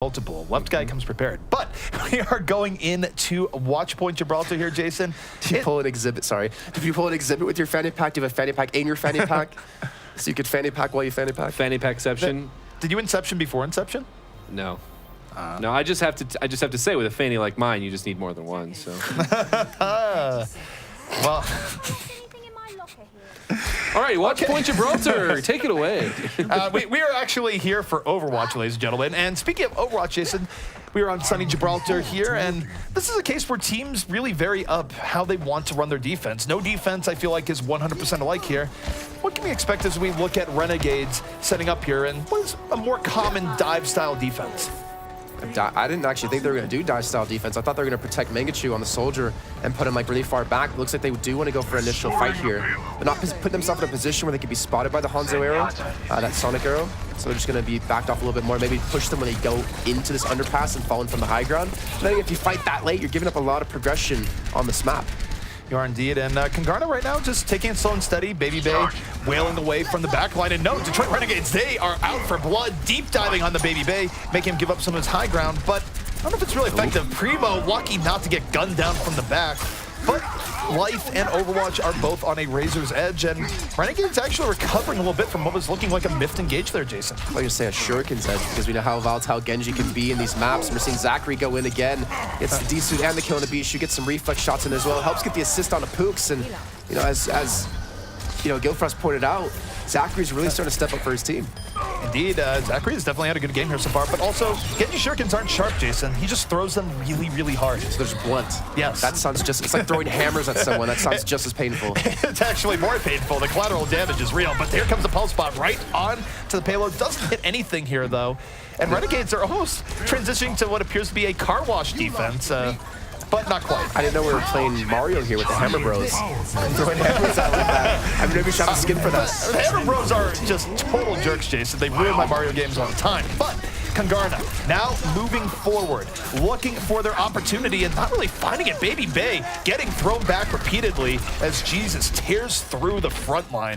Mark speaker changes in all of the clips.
Speaker 1: multiple. Left guy comes prepared. But we are going into Watch Point Gibraltar here, Jason.
Speaker 2: Do you pull an exhibit? Sorry. If you pull an exhibit with your fanny pack, do you have a fanny pack in your fanny pack? So you could fanny pack while you fanny pack?
Speaker 3: Fanny packception.
Speaker 1: Did you Inception before Inception?
Speaker 3: No. No, I just have to say, with a fanny like mine, you just need more than one. So.
Speaker 1: Well.
Speaker 3: All right, Watch Point Gibraltar, take it away.
Speaker 1: We are actually here for Overwatch, ladies and gentlemen. And speaking of Overwatch, Jason, we are on sunny Gibraltar here, and this is a case where teams really vary up how they want to run their defense. No defense, I feel like, is 100% alike here. What can we expect as we look at Renegades setting up here, and what is a more common dive-style defense?
Speaker 2: I didn't actually think they were going to do dive-style defense. I thought they were going to protect Mangachu on the soldier and put him like really far back. It looks like they do want to go for an initial fight here. They're not putting themselves in a position where they could be spotted by the Hanzo arrow, that Sonic arrow. So they're just going to be backed off a little bit more, maybe push them when they go into this underpass and falling from the high ground. But then if you fight that late, you're giving up a lot of progression on this map.
Speaker 1: You are indeed, and Kungarna right now just taking it slow and steady. Baby Bay wailing away from the back line, and no, Detroit Renegades, they are out for blood, deep diving on the Baby Bay, making him give up some of his high ground, but I don't know if it's really effective. Primo lucky not to get gunned down from the back, but Life and Overwatch are both on a razor's edge, and Renegades actually recovering a little bit from what was looking like a miffed engage there, Jason.
Speaker 2: I was going to say a shuriken's edge, because we know how volatile Genji can be in these maps. We're seeing Zachary go in again. Gets the D-suit and the kill on the Bishu, gets some reflex shots in as well. Helps get the assist on the Pooks, and you know, as you know, Gillfrost pointed out, Zachary's really starting to step up for his team.
Speaker 1: Indeed, Zachary has definitely had a good game here so far, but also, Genji shurikens aren't sharp, Jason. He just throws them really, really hard.
Speaker 2: So there's blunt.
Speaker 1: Yes.
Speaker 2: That sounds just, it's like throwing hammers at someone. That sounds just as painful.
Speaker 1: It's actually more painful. The collateral damage is real, but here comes the pulse spot right on to the payload. Doesn't hit anything here, though. And Renegades are almost transitioning to what appears to be a car wash defense. But not quite.
Speaker 2: I didn't know we were playing Mario here with the Hammer Bros. Throwing hammers out like that. I've never shot a skin for that.
Speaker 1: The Hammer Bros are just total jerks, Jason. They ruin my Mario games all the time. But Kungarna now moving forward, looking for their opportunity and not really finding it. Baby Bay getting thrown back repeatedly as Jesus tears through the front line.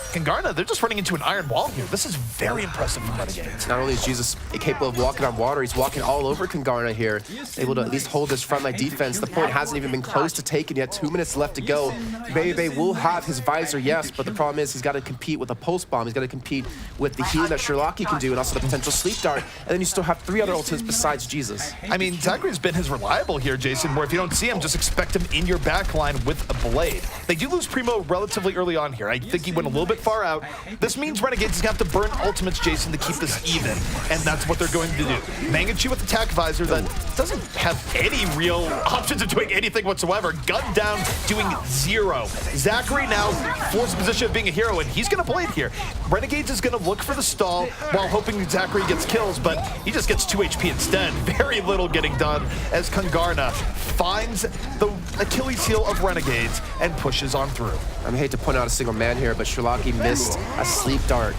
Speaker 1: Kungarna, they're just running into an iron wall here. This is very impressive from Renegades.
Speaker 2: Not only is Jesus capable of walking on water, he's walking all over Kungarna here, able to at least hold this front line defense. The point hasn't even been close to taken yet. 2 minutes left to go. Baby Bay will have his visor, yes, but the problem is he's got to compete with a pulse bomb. He's got to compete with the healing that Sherlocky can do and also the potential sleep dart. And then you still have 3 other ultimates besides Jesus.
Speaker 1: I mean, Zachary's been his reliable here, Jason, where if you don't see him, just expect him in your back line with a blade. They do lose Primo relatively early on here. I think he went a little bit far out. This means Renegades is going to have to burn ultimates, Jason, to keep this even, and that's what they're going to do. Mangachu with attack visor that doesn't have any real options of doing anything whatsoever. Gun down, doing 0. Zachary now forced the position of being a hero, and he's going to blade here. Renegades is going to look for the stall while hoping Zachary gets kills, but he just gets 2 HP instead. Very little getting done as Kungarna finds the Achilles heel of Renegades and pushes on through.
Speaker 2: I hate to point out a single man here, but Sherlocky missed a sleep dart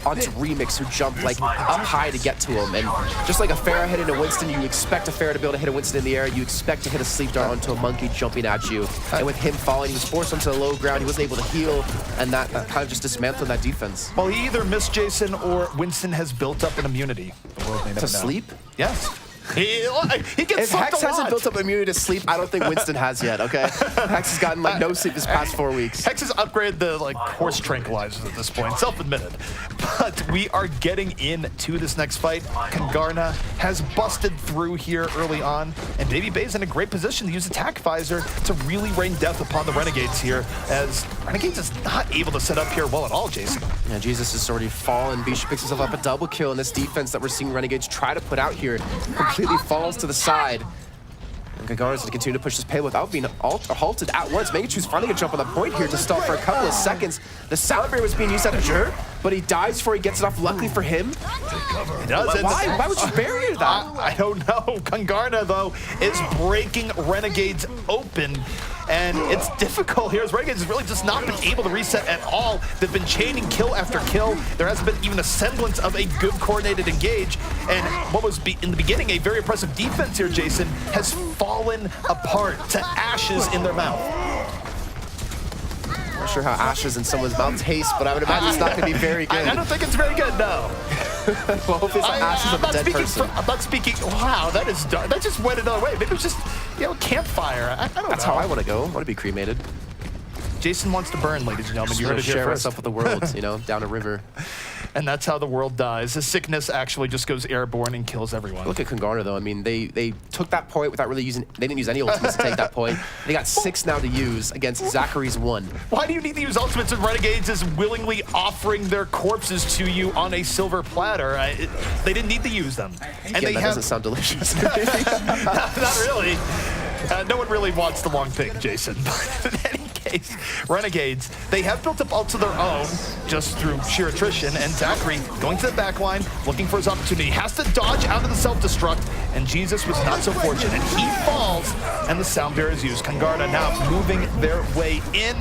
Speaker 2: onto Remix, who jumped like up high to get to him. And just like a Pharah hitting a Winston, you expect a Pharah to be able to hit a Winston in the air. You expect to hit a sleep dart onto a monkey jumping at you. And with him falling, he was forced onto the low ground. He wasn't able to heal, and that kind of just dismantled that defense.
Speaker 1: Well, he either missed Jason or Winston has built up an immunity. The world may never know.
Speaker 2: Sleep?
Speaker 1: Yes. He gets
Speaker 2: if Hex hasn't built up immunity to sleep, I don't think Winston has yet, okay? Hex has gotten like no sleep this past 4 weeks.
Speaker 1: Hex has upgraded the horse tranquilizers at this point, self-admitted. But we are getting into this next fight. Kungarna has busted through here early on, and Baby Bay's in a great position to use attack visor to really rain death upon the Renegades here, as Renegades is not able to set up here well at all, Jason.
Speaker 2: Yeah, Jesus has already fallen. Bishu picks himself up a double kill in this defense that we're seeing Renegades try to put out here. Completely falls to the side. And Kungarna's going to continue to push this payload without being halted at once. Mangachu's finding a jump on the point here to stall for a couple of seconds. The sound barrier was being used at Azure, but he dies before he gets it off. Luckily for him.
Speaker 1: He does.
Speaker 2: Why would you bury that?
Speaker 1: I don't know. Kungarna, though, is breaking Renegades open. And it's difficult here as Renegades has really just not been able to reset at all. They've been chaining kill after kill. There hasn't been even a semblance of a good coordinated engage. And what was in the beginning a very impressive defense here, Jason, has fallen apart to ashes in their mouth.
Speaker 2: sure how ashes in someone's mouth taste, but I would imagine it's not going to be very good.
Speaker 1: I don't think it's very good, no.
Speaker 2: Well, hopefully it's not ashes of a dead person.
Speaker 1: I'm not speaking. Wow, that is dark. That just went another way. Maybe it was just, you know, campfire. I don't know.
Speaker 2: That's how I want to go. I want to be cremated.
Speaker 1: Jason wants to burn, ladies and gentlemen. You heard it here
Speaker 2: share
Speaker 1: first.
Speaker 2: myself with the world, you know, down a river.
Speaker 1: And that's how the world dies. The sickness actually just goes airborne and kills everyone.
Speaker 2: Look at Kungarna, though. I mean, they took that point without really using... They didn't use any ultimates to take that point. They got 6 now to use against Zachary's 1.
Speaker 1: Why do you need to use ultimates when Renegades is willingly offering their corpses to you on a silver platter? They didn't need to use them. And
Speaker 2: Again, that doesn't sound delicious.
Speaker 1: Not really. No one really wants the long thing, Jason. But in any case, Renegades, they have built up ults of their own just through sheer attrition, and Zachary going to the back line, looking for his opportunity, has to dodge out of the self-destruct, and Jesus was not so fortunate. He falls, and the sound bear is used. Kungarna now moving their way in.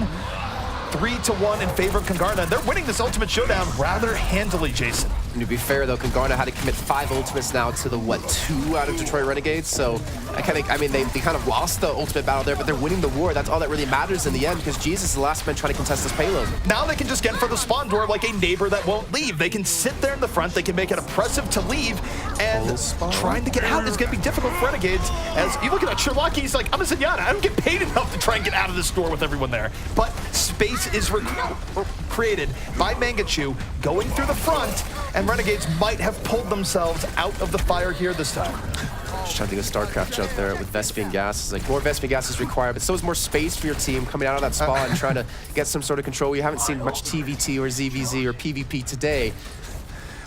Speaker 1: 3-1 in favor of Kungarna. They're winning this ultimate showdown rather handily, Jason.
Speaker 2: And to be fair, though, Kungarna had to commit 5 ultimates now to the, 2 out of Detroit Renegades. So they kind of lost the ultimate battle there, but they're winning the war. That's all that really matters in the end, because Jesus is the last man trying to contest this payload.
Speaker 1: Now they can just get for the spawn door like a neighbor that won't leave. They can sit there in the front. They can make it oppressive to leave, and trying to get out is going to be difficult for Renegades. As you look at that, Sherlock, he's like, I'm a Zenyatta. I don't get paid enough to try and get out of this store with everyone there. But space is created by Mangachu going through the front, and Renegades might have pulled themselves out of the fire here this time.
Speaker 2: Just trying to think of StarCraft joke there with Vespian gas. It's like more Vespian gas is required, but so is more space for your team coming out of that spot and trying to get some sort of control. You haven't seen much TVT or ZVZ or PvP today.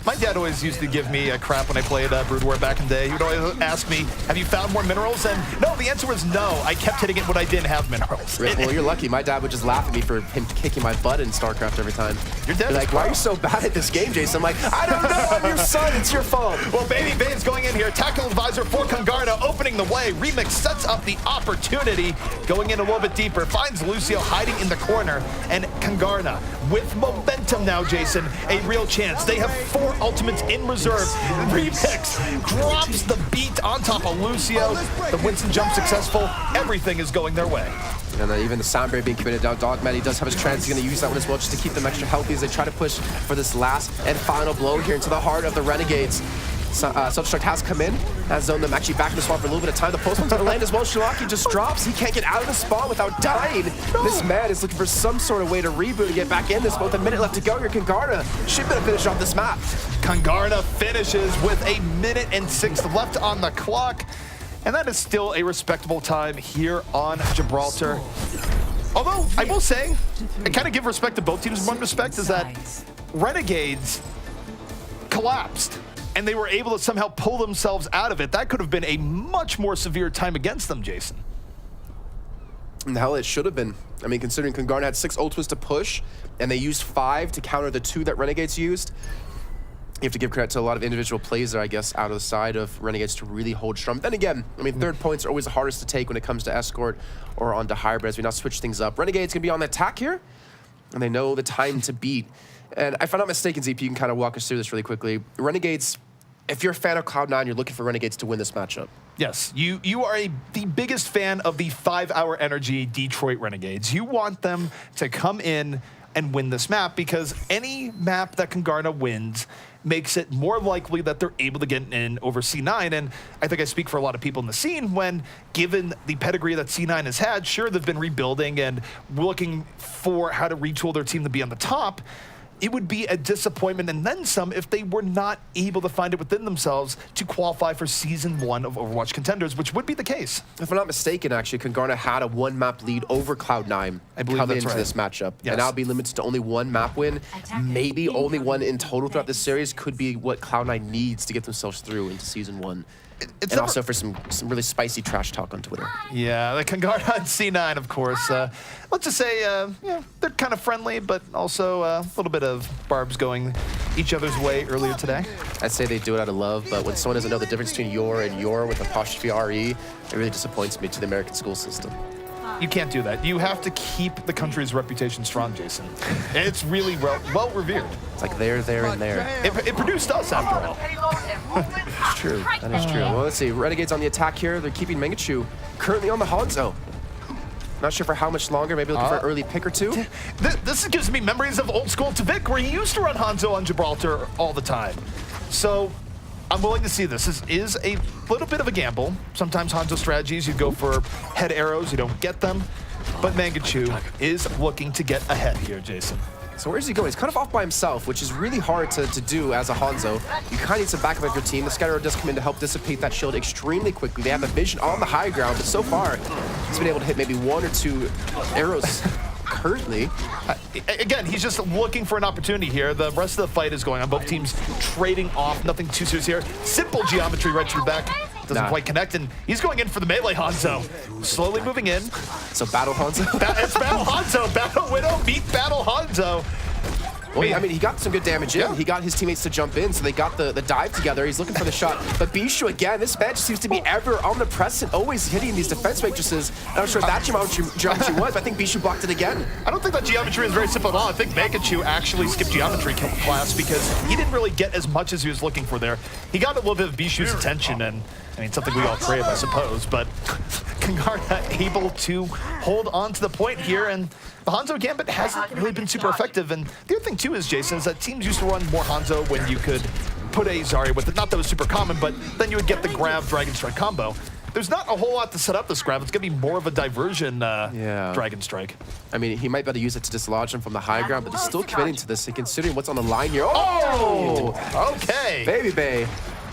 Speaker 1: My dad always used to give me a crap when I played Brood War back in the day. He would always ask me, have you found more minerals? And no, the answer was no. I kept hitting it when I didn't have minerals.
Speaker 2: Well, you're lucky. My dad would just laugh at me for him kicking my butt in StarCraft every time.
Speaker 1: Your dad's
Speaker 2: like, why are you so bad at this game, Jason? I'm like, I don't know. I'm your son. It's your fault.
Speaker 1: Well, Baby Bane's going in here. Tactical advisor for Kungarna, opening the way. Remix sets up the opportunity. Going in a little bit deeper. Finds Lucio hiding in the corner. And Kungarna, with momentum now, Jason, a real chance. They have 4 ultimates in reserve. Remix drops the beat on top of Lucio. The Winston jump successful. Everything is going their way.
Speaker 2: And then even the Soundberry being committed down. Dogman, he does have his trance. He's going to use that one as well just to keep them extra healthy as they try to push for this last and final blow here into the heart of the Renegades. Self-destruct has come in, has zoned them actually back in the spawn for a little bit of time. The postman's going to land as well. Shalaki just drops. He can't get out of the spawn without dying. This man is looking for some sort of way to reboot and get back in this. With a minute left to go here, Kungarna should be able to finish off this map.
Speaker 1: Kungarna finishes with 1 minute and 6 left on the clock. And that is still a respectable time here on Gibraltar. Although, I will say, I kind of give respect to both teams. One respect is that Renegades collapsed, and they were able to somehow pull themselves out of it. That could have been a much more severe time against them, Jason.
Speaker 2: And hell, it should have been. I mean, considering Kungarna had 6 ultimates to push, and they used 5 to counter the 2 that Renegades used. You have to give credit to a lot of individual plays there, I guess, out of the side of Renegades to really hold strong. Then again, I mean, 3rd points are always the hardest to take when it comes to Escort or onto Hybrid as we now switch things up. Renegades going to be on the attack here, and they know the time to beat. And if I'm not mistaken, ZP, you can kind of walk us through this really quickly. Renegades, if you're a fan of Cloud9, you're looking for Renegades to win this matchup.
Speaker 1: Yes, you are the biggest fan of the 5-hour energy Detroit Renegades. You want them to come in and win this map, because any map that Kungarna wins makes it more likely that they're able to get in over C9. And I think I speak for a lot of people in the scene when, given the pedigree that C9 has had, sure, they've been rebuilding and looking for how to retool their team to be on the top. It would be a disappointment and then some if they were not able to find it within themselves to qualify for Season 1 of Overwatch Contenders, which would be the case.
Speaker 2: If I'm not mistaken, actually, Kungarna had a 1-map lead over Cloud9
Speaker 1: I believe
Speaker 2: coming
Speaker 1: that's
Speaker 2: into
Speaker 1: right.
Speaker 2: this matchup.
Speaker 1: Yes.
Speaker 2: And now be limited to only 1 map win. Maybe only 1 in total throughout this series could be what Cloud9 needs to get themselves through into Season 1. And also for some really spicy trash talk on Twitter.
Speaker 1: Yeah, the Kungarna and C9, of course. Let's just say, yeah, they're kind of friendly, but also a little bit of barbs going each other's way earlier today.
Speaker 2: I'd say they do it out of love, but when someone doesn't know the difference between your and your with apostrophe RE, it really disappoints me to the American school system.
Speaker 1: You can't do that. You have to keep the country's reputation strong, Jason. It's really well revered.
Speaker 2: It's like there, and there.
Speaker 1: It produced us, after all.
Speaker 2: It's true. That is true. Well, let's see. Renegades on the attack here. They're keeping Mangachu currently on the Hanzo. Not sure for how much longer. Maybe looking for an early pick or two.
Speaker 1: This gives me memories of old school Tvik, where he used to run Hanzo on Gibraltar all the time. So I'm willing to see this. This is a little bit of a gamble. Sometimes Hanzo strategies, you go for head arrows, you don't get them. But Mangachu is looking to get ahead here, Jason.
Speaker 2: So where's he going? He's kind of off by himself, which is really hard to do as a Hanzo. You kind of need some backup of your team. The Skyro does come in to help dissipate that shield extremely quickly. They have the vision on the high ground, but so far, he's been able to hit maybe 1 or 2 arrows currently.
Speaker 1: Again, he's just looking for an opportunity here. The rest of the fight is going on. Both teams trading off. Nothing too serious here. Simple geometry right to the back. Doesn't quite connect, and he's going in for the melee Hanzo. Slowly moving in.
Speaker 2: So Battle Hanzo?
Speaker 1: It's Battle Hanzo. Battle Widow beat Battle Hanzo.
Speaker 2: Well, I mean, he got some good damage in.
Speaker 1: Yeah.
Speaker 2: He got his teammates to jump in, so they got the dive together. He's looking for the shot. But Bishu, again, this match seems to be ever omnipresent, always hitting these defense matrices. I'm not sure if that geometry was, but I think Bishu blocked it again.
Speaker 1: I don't think that geometry is very simple at all. I think Mangachu actually skipped geometry class because he didn't really get as much as he was looking for there. He got a little bit of Bishu's attention, and I mean, something we all crave, I suppose, but Kungarna able to hold on to the point here, and the Hanzo Gambit hasn't really been super effective. And the other thing, too, is, Jason, is that teams used to run more Hanzo when you could put a Zarya with it. Not that it was super common, but then you would get the grab Dragon Strike combo. There's not a whole lot to set up this grab. It's going to be more of a diversion Dragon Strike.
Speaker 2: I mean, he might be able to use it to dislodge him from the high ground, but he's still committing to this, and considering what's on the line here. Oh!
Speaker 1: Okay.
Speaker 2: Baby Bay.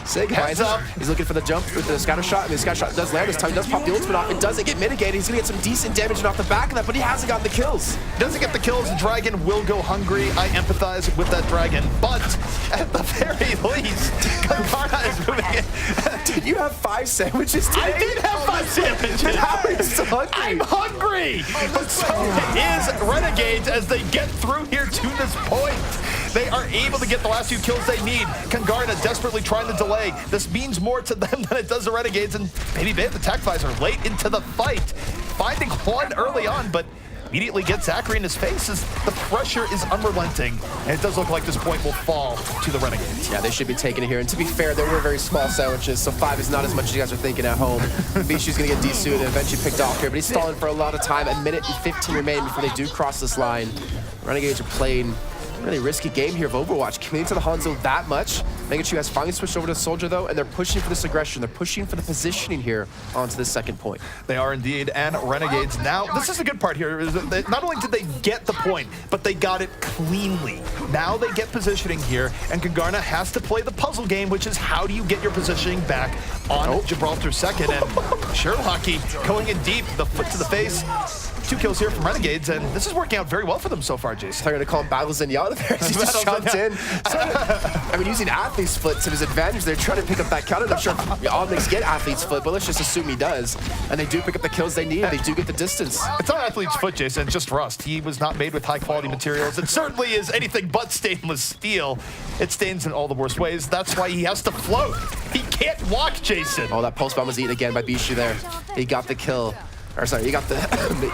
Speaker 2: Sig
Speaker 1: Heads up.
Speaker 2: He's looking for the jump with the scatter shot, and the scatter shot does land this time. He does pop the ultimate off. It doesn't get mitigated. He's going to get some decent damage off the back of that, but he hasn't gotten the kills.
Speaker 1: Doesn't get the kills. Dragon will go hungry. I empathize with that Dragon, but at the very least, Kungarna is moving in.
Speaker 2: Did you have 5 sandwiches today?
Speaker 1: I did have 5 sandwiches.
Speaker 2: How are you so hungry?
Speaker 1: I'm hungry, but so is Renegades as they get through here to this point. They are able to get the last 2 kills they need. Kungarna desperately trying to delay. This means more to them than it does to Renegades, and Baby Bay, the attack visor, late into the fight. Finding one early on, but immediately gets Zachary in his face as the pressure is unrelenting, and it does look like this point will fall to the Renegades.
Speaker 2: Yeah, they should be taking it here, and to be fair, they were very small sandwiches, so 5 is not as much as you guys are thinking at home. Bishu's gonna get desuited and eventually picked off here, but he's stalling for a lot of time. 1 minute and 15 remaining before they do cross this line. Renegades are playing a really risky game here of Overwatch, committing to the Hanzo that much. Mangachu has finally switched over to Soldier, though, and they're pushing for this aggression. They're pushing for the positioning here onto the second point.
Speaker 1: They are indeed, and Renegades now, this is the good part here, is that not only did they get the point, but they got it cleanly. Now they get positioning here, and Kungarna has to play the puzzle game, which is how do you get your positioning back on Gibraltar second, and Sherlocky going in deep, the foot to the face. 2 kills here from Renegades, and this is working out very well for them so far, Jason.
Speaker 2: They're going to call him Battle Zenyatta there. He just jumped in. I mean, using Athlete's Foot to his advantage, they're trying to pick up that counter. I'm not sure if Omnics get Athlete's Foot, but let's just assume he does. And they do pick up the kills they need. They do get the distance.
Speaker 1: It's not Athlete's Foot, Jason, it's just rust. He was not made with high-quality materials. It certainly is anything but stainless steel. It stains in all the worst ways. That's why he has to float. He can't walk, Jason.
Speaker 2: Oh, that pulse bomb was eaten again by Bishu there. He got the kill. Or sorry, you got the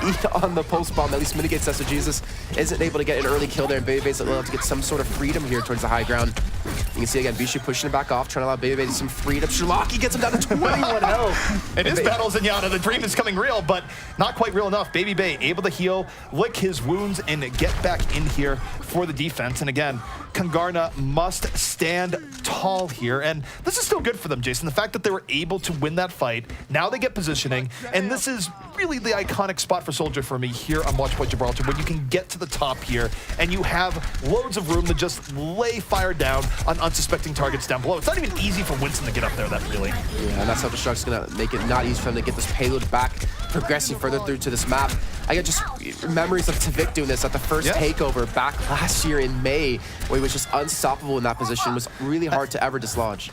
Speaker 2: eat on the pulse bomb. At least mitigates that, so Jesus isn't able to get an early kill there, and Baby Bay's able to get some sort of freedom here towards the high ground. You can see again, Bishu pushing it back off, trying to allow Baby Bay some freedom. Sherlocky gets him down to 21 health.
Speaker 1: It is Battle Zenyatta. The dream is coming real, but not quite real enough. Baby Bay able to heal, lick his wounds, and get back in here for the defense. And again, Kungarna must stand tall here, and this is still good for them, Jason. The fact that they were able to win that fight, now they get positioning, and this is really the iconic spot for Soldier for me here on Watch Point Gibraltar, when you can get to the top here, and you have loads of room to just lay fire down on unsuspecting targets down below. It's not even easy for Winston to get up there, that really.
Speaker 2: Yeah, and that's how Destruct's gonna make it not easy for them to get this payload back, progressing further through to this map. I got just memories of Tvik doing this at the first takeover back last year in May, where he was just unstoppable in that position. It was really hard to ever dislodge.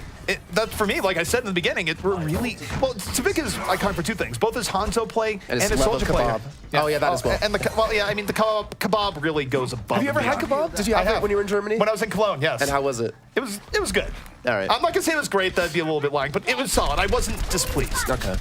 Speaker 1: That for me, like I said in the beginning, it really, well, Tvik is iconic for 2 things, both his Hanzo play and his Soldier play.
Speaker 2: Oh yeah, that as well.
Speaker 1: And I mean, the kebab really goes above.
Speaker 2: Have you ever had kebab? Did you have it when you were in Germany?
Speaker 1: When I was in Cologne, yes.
Speaker 2: And how was it?
Speaker 1: It was good.
Speaker 2: All right.
Speaker 1: I'm not gonna say it was great. That'd be a little bit lying, but it was solid. I wasn't displeased.
Speaker 2: Okay.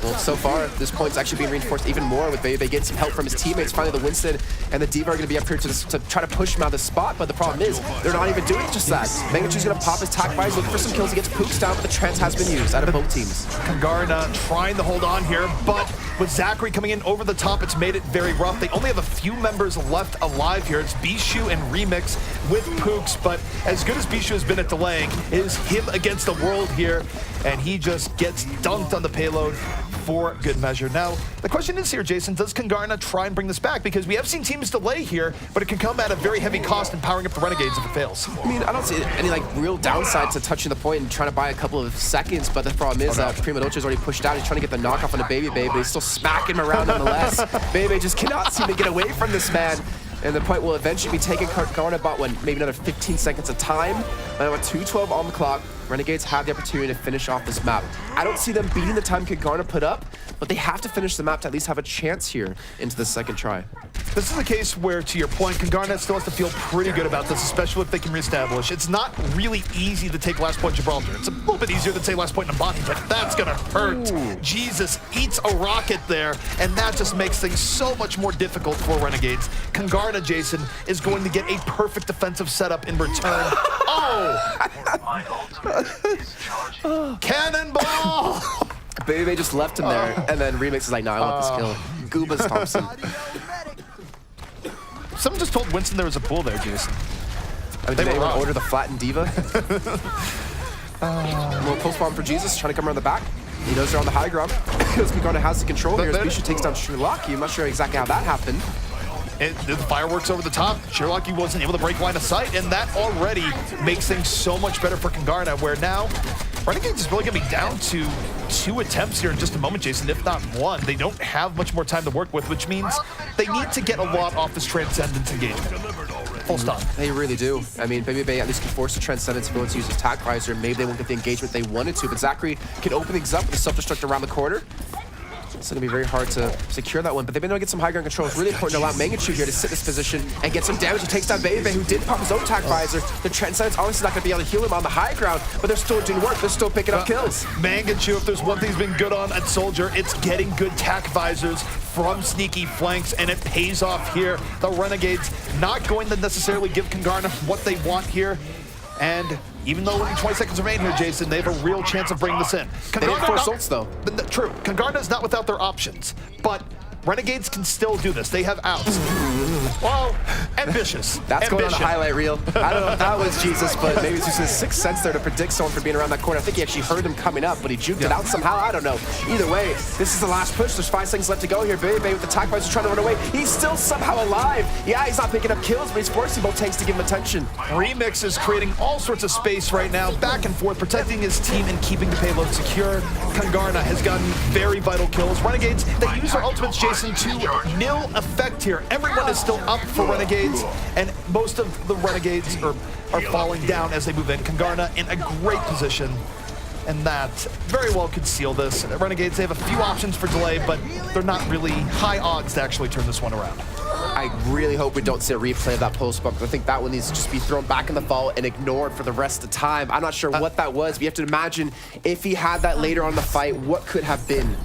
Speaker 2: Well, so far, this point's actually being reinforced even more with They get some help from his teammates. Finally, the Winston and the D.Va are going to be up here to try to push him out of the spot, but the problem is, they're not even doing just that. Mangachu's going to pop his tac buys, looking for some kills. He gets pooks down, but the trance has been used out of both teams.
Speaker 1: Kungarna trying to hold on here, but with Zachary coming in over the top, it's made it very rough. They only have a few members left alive here. It's Bishu and Remix with pooks, but as good as Bishu has been at delaying, it is him against the world here, and he just gets dunked on the payload for good measure. Now, the question is here, Jason, does Kungarna try and bring this back? Because we have seen teams delay here, but it can come at a very heavy cost in powering up the Renegades if it fails.
Speaker 2: I mean, I don't see any like real downside to touching the point and trying to buy a couple of seconds, but the problem is Primo Dolce's already pushed out. He's trying to get the knockoff on the Baby, but he's still smacking him around nonetheless. Baby just cannot seem to get away from this man. And the point will eventually be taken. Kungarna bought maybe another 15 seconds of time. And with 2:12 on the clock, Renegades have the opportunity to finish off this map. I don't see them beating the time Kungarna put up, but they have to finish the map to at least have a chance here into the second try.
Speaker 1: This is a case where, to your point, Kungarna still has to feel pretty good about this, especially if they can reestablish. It's not really easy to take last point Gibraltar. It's a little bit easier than say last point Nambani, but that's gonna hurt. Ooh. Jesus eats a rocket there, and that just makes things so much more difficult for Renegades. Kungarna, Jason, is going to get a perfect defensive setup in return. Cannonball!
Speaker 2: Baby just left him there, and then Remix is like, no, I want this kill. Goobas Thompson.
Speaker 1: Someone just told Winston there was a pool there, Jason.
Speaker 2: I mean, did anyone order the flattened D.Va? A little post bomb for Jesus, trying to come around the back. He knows they're on the high ground. Because Kungarna has the control here. As Bishu takes down Sherlocky. I'm not sure exactly how that happened.
Speaker 1: The fireworks over the top. Sherlocky wasn't able to break line of sight, and that already makes things so much better for Kungarna, where now Renegades is really going to be down to 2 attempts here in just a moment, Jason, if not 1. They don't have much more time to work with, which means they need to get a lot off this Transcendence engagement. Full stop.
Speaker 2: They really do. I mean, maybe they at least can force the Transcendence to go and use his tac visor. Maybe they won't get the engagement they wanted to, but Zachary can open things up with the self-destruct around the corner. It's going to be very hard to secure that one, but they've been able to get some high ground control. It's really important to allow Mangachu here to sit this position and get some damage. He takes down Bebe, who did pop his own tac visor. The Transcendence obviously not going to be able to heal him on the high ground, but they're still doing work. They're still picking up kills.
Speaker 1: Mangachu, if there's one thing he's been good on at Soldier, it's getting good tac visors from sneaky flanks, and it pays off here. The Renegades not going to necessarily give Kungarna what they want here, and even though only 20 seconds remain here, Jason, they have a real chance of bringing this in.
Speaker 2: They have 4 ults, though.
Speaker 1: True. Kungarna is not without their options, but Renegades can still do this. They have outs. Well, ambitious.
Speaker 2: That's going on the highlight reel. I don't know if that was Jesus, but maybe it's just his sixth sense there to predict someone for being around that corner. I think he actually heard him coming up, but he juked it out somehow. I don't know. Either way, this is the last push. There's 5 seconds left to go here. Bebe with the tac visor trying to run away. He's still somehow alive. Yeah, he's not picking up kills, but he's forcing both tanks to give him attention.
Speaker 1: Remix is creating all sorts of space right now, back and forth, protecting his team and keeping the payload secure. Kungarna has gotten very vital kills. Renegades, they use their ultimates, Jason, to nil effect here. Everyone is still up for Renegades, and most of the Renegades are falling down as they move in. Kungarna in a great position, and that very well could seal this. Renegades, they have a few options for delay, but they're not really high odds to actually turn this one around.
Speaker 2: I really hope we don't see a replay of that post bump. I think that one needs to just be thrown back in the vault and ignored for the rest of the time. I'm not sure what that was, but you have to imagine if he had that later on in the fight, what could have been.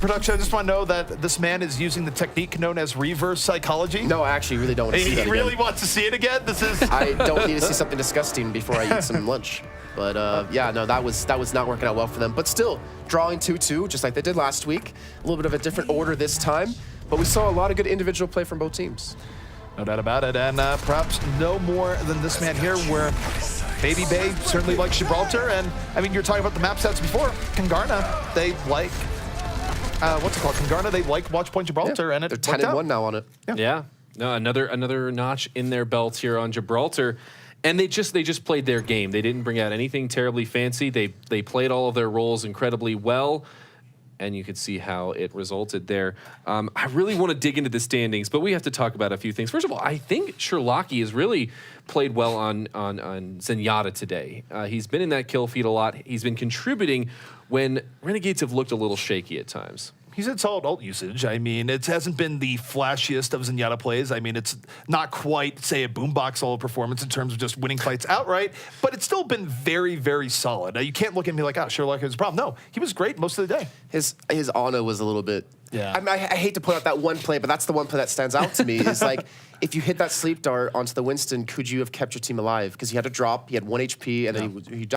Speaker 1: Production, I just want to know that this man is using the technique known as reverse psychology.
Speaker 2: No, I actually really don't want to see that again.
Speaker 1: He really wants to see it again? This is...
Speaker 2: I don't need to see something disgusting before I eat some lunch. But yeah, no, that was not working out well for them. But still, drawing 2-2, just like they did last week. A little bit of a different order this time. But we saw a lot of good individual play from both teams.
Speaker 1: No doubt about it. And perhaps no more than this man here, where Baby Bay certainly likes Gibraltar. And, I mean, you're talking about the map stats before. Kungarna, they like... what's it called? Kungarna, they like Watch Point Gibraltar, and
Speaker 2: they're 10-1 now on it.
Speaker 3: Yeah. No, another notch in their belt here on Gibraltar. And they just played their game. They didn't bring out anything terribly fancy. They played all of their roles incredibly well, and you could see how it resulted there. I really want to dig into the standings, but we have to talk about a few things. First of all, I think Sherlocky has really played well on Zenyatta today. He's been in that kill feed a lot. He's been contributing when Renegades have looked a little shaky at times.
Speaker 1: He's had solid ult usage. I mean, it hasn't been the flashiest of Zenyatta plays. I mean, it's not quite, say, a boombox ult performance in terms of just winning fights outright, but it's still been very, very solid. Now, you can't look at me like, oh, Sherlock has a problem. No, he was great most of the day.
Speaker 2: His Ana was a little bit...
Speaker 1: Yeah.
Speaker 2: I mean, I hate to point out that one play, but that's the one play that stands out to me. Is like, if you hit that sleep dart onto the Winston, could you have kept your team alive? Because he had a drop, he had 1 HP, and then he died.